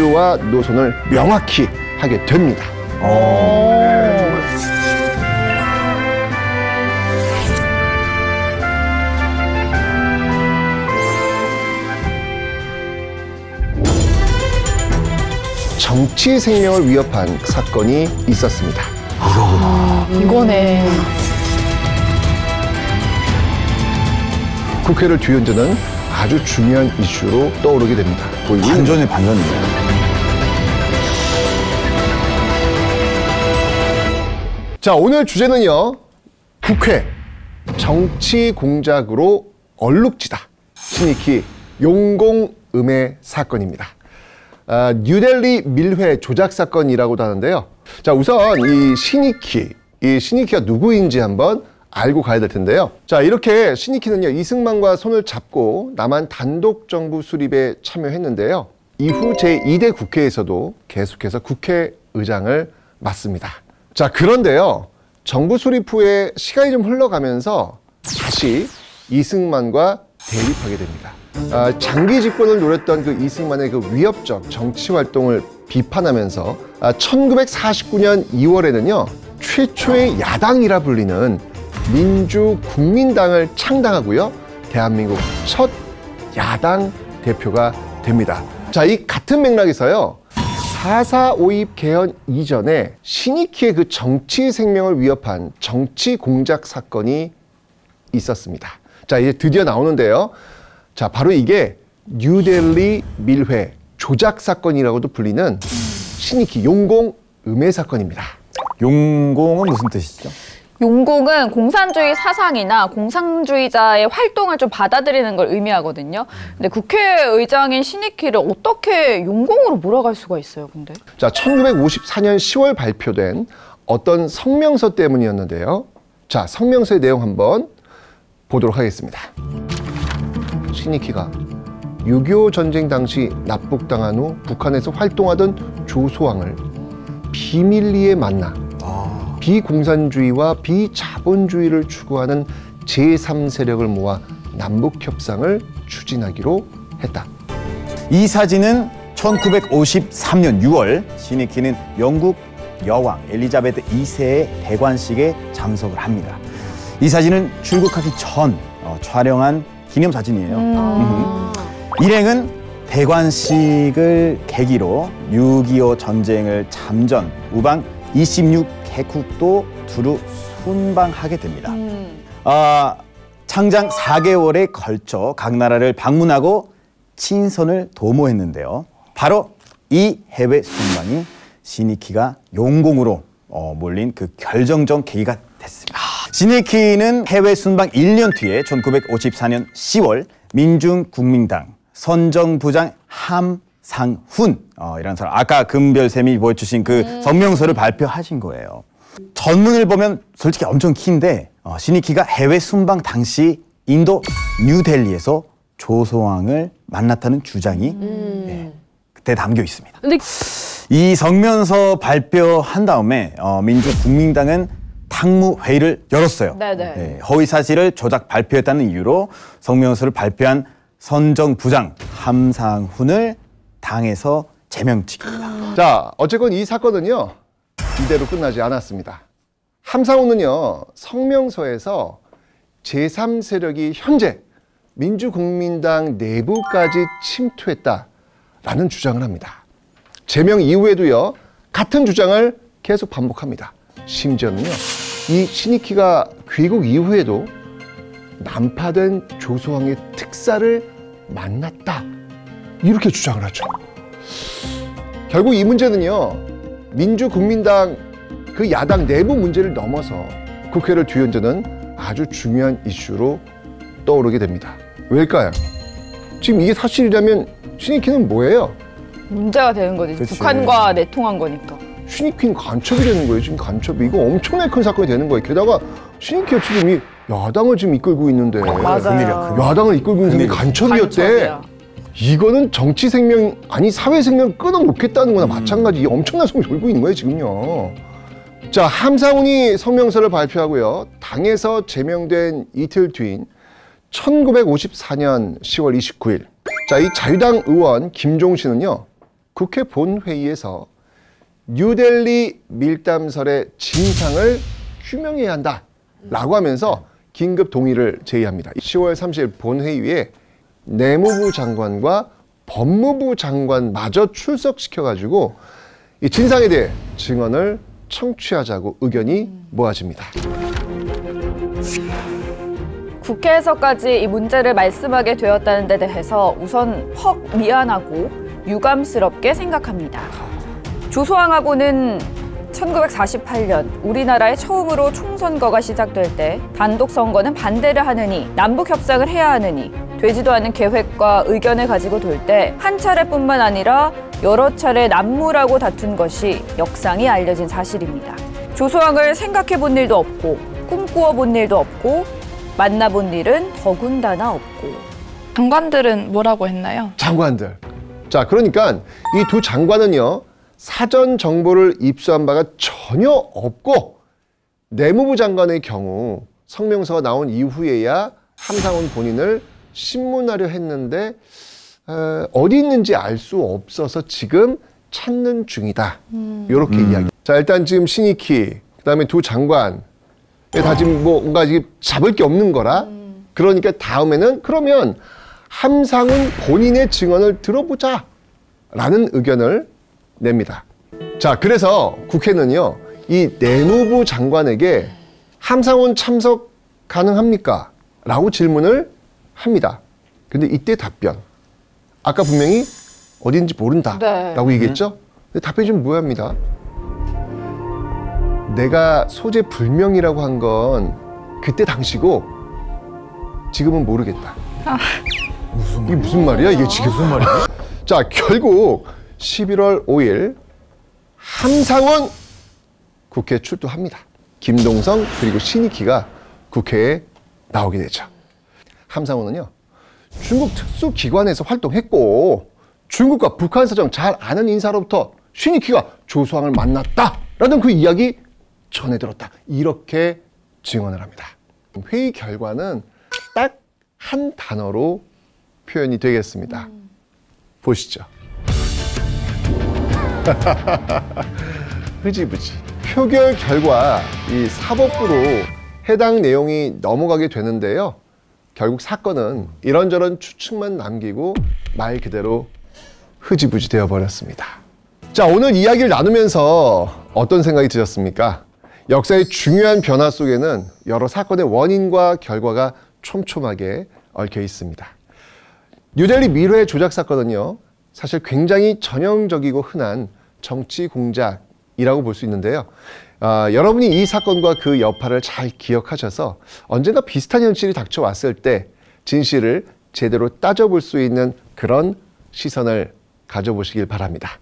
민주화 노선을 명확히 하게 됩니다. 정치 생명을 위협한 사건이 있었습니다. 이거네. 국회를 뒤흔드는 아주 중요한 이슈로 떠오르게 됩니다. 반전의 반전이네요. 자, 오늘 주제는요. 국회 정치 공작으로 얼룩지다. 신익희 용공음해 사건입니다. 뉴델리 밀회 조작 사건이라고도 하는데요. 자, 우선 이 신익희가 누구인지 한번 알고 가야 될 텐데요. 자, 이렇게 신익희는요, 이승만과 손을 잡고 남한 단독 정부 수립에 참여했는데요. 이후 제2대 국회에서도 계속해서 국회의장을 맡습니다. 자, 그런데요, 정부 수립 후에 시간이 좀 흘러가면서 다시 이승만과 대립하게 됩니다. 장기 집권을 노렸던 그 이승만의 그 위협적 정치 활동을 비판하면서 1949년 2월에는요, 최초의 야당이라 불리는 민주국민당을 창당하고요, 대한민국 첫 야당 대표가 됩니다. 자, 이 같은 맥락에서요, 4.4 오입 개헌 이전에 신익희의 그 정치 생명을 위협한 정치 공작 사건이 있었습니다. 자, 이제 드디어 나오는데요. 자, 바로 이게 뉴델리 밀회 조작 사건이라고도 불리는 신익희 용공음해 사건입니다. 용공은 무슨 뜻이죠? 용공은 공산주의 사상이나 공산주의자의 활동을 좀 받아들이는 걸 의미하거든요. 근데 국회의장인 신익희를 어떻게 용공으로 몰아갈 수가 있어요, 근데? 자, 1954년 10월 발표된 어떤 성명서 때문이었는데요. 자, 성명서의 내용 한번 보도록 하겠습니다. 신익희가 6.25 전쟁 당시 납북당한 후 북한에서 활동하던 조소왕을 비밀리에 만나 비공산주의와 비자본주의를 추구하는 제3세력을 모아 남북협상을 추진하기로 했다. 이 사진은 1953년 6월 신익희는 영국 여왕 엘리자베트 2세의 대관식에 참석을 합니다. 이 사진은 출국하기 전 촬영한 기념사진이에요. 일행은 대관식을 계기로 6.25 전쟁을 참전 우방 26개국도 두루 순방하게 됩니다. 창장 4개월에 걸쳐 각 나라를 방문하고 친선을 도모했는데요. 바로 이 해외 순방이 신익희가 용공으로 몰린 그 결정적 계기가 됐습니다. 신익희는 해외 순방 1년 뒤에 1954년 10월 민중국민당 선정부장 함상훈 이라는 사람, 아까 금별쌤이 보여주신 그 성명서를 발표하신 거예요. 전문을 보면 솔직히 엄청 긴데 신익희가 해외 순방 당시 인도 뉴델리에서 조소왕을 만났다는 주장이 그때 담겨 있습니다. 근데 이 성명서 발표한 다음에 민주국민당은 당무회의를 열었어요. 네, 허위 사실을 조작 발표했다는 이유로 성명서를 발표한 선정부장 함상훈을 당에서 제명시킵니다. 자, 어쨌건 이 사건은요, 이대로 끝나지 않았습니다. 함상훈은요, 성명서에서 제3세력이 현재 민주국민당 내부까지 침투했다라는 주장을 합니다. 제명 이후에도요, 같은 주장을 계속 반복합니다. 심지어는요, 이 신익희가 귀국 이후에도 난파된 조소왕의 특사를 만났다, 이렇게 주장을 하죠. 결국 이 문제는요, 민주국민당 그 야당 내부 문제를 넘어서 국회를 뒤흔드는 아주 중요한 이슈로 떠오르게 됩니다. 왜일까요? 지금 이게 사실이라면 신익희는 뭐예요? 문제가 되는 거지. 그치. 북한과 내통한 거니까. 신익희는 간첩이 되는 거예요. 지금 간첩이. 이거 엄청나게 큰 사건이 되는 거예요. 게다가 신익희가 지금 이 야당을 지금 이끌고 있는데, 맞아요. 야당을 이끌고 있는 사람이 간첩이었대. 간첩이야. 이거는 정치 생명, 아니 사회 생명 끊어놓겠다는 거나 마찬가지. 엄청난 소리 돌고 있는 거예요, 지금요. 자, 함상훈이 성명서를 발표하고요, 당에서 제명된 이틀 뒤인 1954년 10월 29일. 자, 이 자유당 의원 김종신은요, 국회 본회의에서 뉴델리 밀담설의 진상을 규명해야 한다라고 하면서 긴급 동의를 제의합니다. 10월 30일 본회의에 내무부 장관과 법무부 장관마저 출석시켜가지고 이 진상에 대해 증언을 청취하자고 의견이 모아집니다. 국회에서까지 이 문제를 말씀하게 되었다는 데 대해서 우선 퍽 미안하고 유감스럽게 생각합니다. 조소왕하고는 1948년 우리나라에 처음으로 총선거가 시작될 때 단독 선거는 반대를 하느니 남북 협상을 해야 하느니 되지도 않은 계획과 의견을 가지고 돌 때 한 차례뿐만 아니라 여러 차례 난무라고 다툰 것이 역상이 알려진 사실입니다. 조소왕을 생각해 본 일도 없고 꿈꾸어 본 일도 없고 만나본 일은 더군다나 없고. 장관들은 뭐라고 했나요? 장관들. 자, 그러니까 이 두 장관은요, 사전 정보를 입수한 바가 전혀 없고 내무부 장관의 경우 성명서가 나온 이후에야 함상훈 본인을 신문하려 했는데 어디 있는지 알 수 없어서 지금 찾는 중이다. 이렇게 이야기. 자, 일단 지금 신익희, 그다음에 두 장관 다 지금 뭔가 잡을 게 없는 거라. 그러니까 다음에는 그러면 함상훈 본인의 증언을 들어보자라는 의견을 냅니다. 자, 그래서 국회는요, 이 내무부 장관에게 함상훈 참석 가능합니까? 라고 질문을 합니다. 근데 이때 답변. 아까 분명히 어딘지 모른다. 네. 라고 얘기했죠? 근데 답변이 좀 무효합니다. 내가 소재 불명이라고 한 건 그때 당시고 지금은 모르겠다. 이게 무슨 말이야? 이게 지금 무슨 말이야? 자, 결국 11월 5일 함상훈 국회에 출두합니다. 김동성 그리고 신익희가 국회에 나오게 되죠. 함상훈은요, 중국 특수기관에서 활동했고 중국과 북한 사정 잘 아는 인사로부터 신익희가 조소왕을 만났다라는 그 이야기 전해들었다. 이렇게 증언을 합니다. 회의 결과는 딱 한 단어로 표현이 되겠습니다. 보시죠. 흐지부지. 표결 결과 이 사법부로 해당 내용이 넘어가게 되는데요. 결국 사건은 이런저런 추측만 남기고 말 그대로 흐지부지 되어버렸습니다. 자, 오늘 이야기를 나누면서 어떤 생각이 드셨습니까? 역사의 중요한 변화 속에는 여러 사건의 원인과 결과가 촘촘하게 얽혀 있습니다. 뉴델리 밀회 조작 사건은요, 사실 굉장히 전형적이고 흔한 정치 공작이라고 볼 수 있는데요. 여러분이 이 사건과 그 여파를 잘 기억하셔서 언젠가 비슷한 현실이 닥쳐왔을 때 진실을 제대로 따져볼 수 있는 그런 시선을 가져보시길 바랍니다.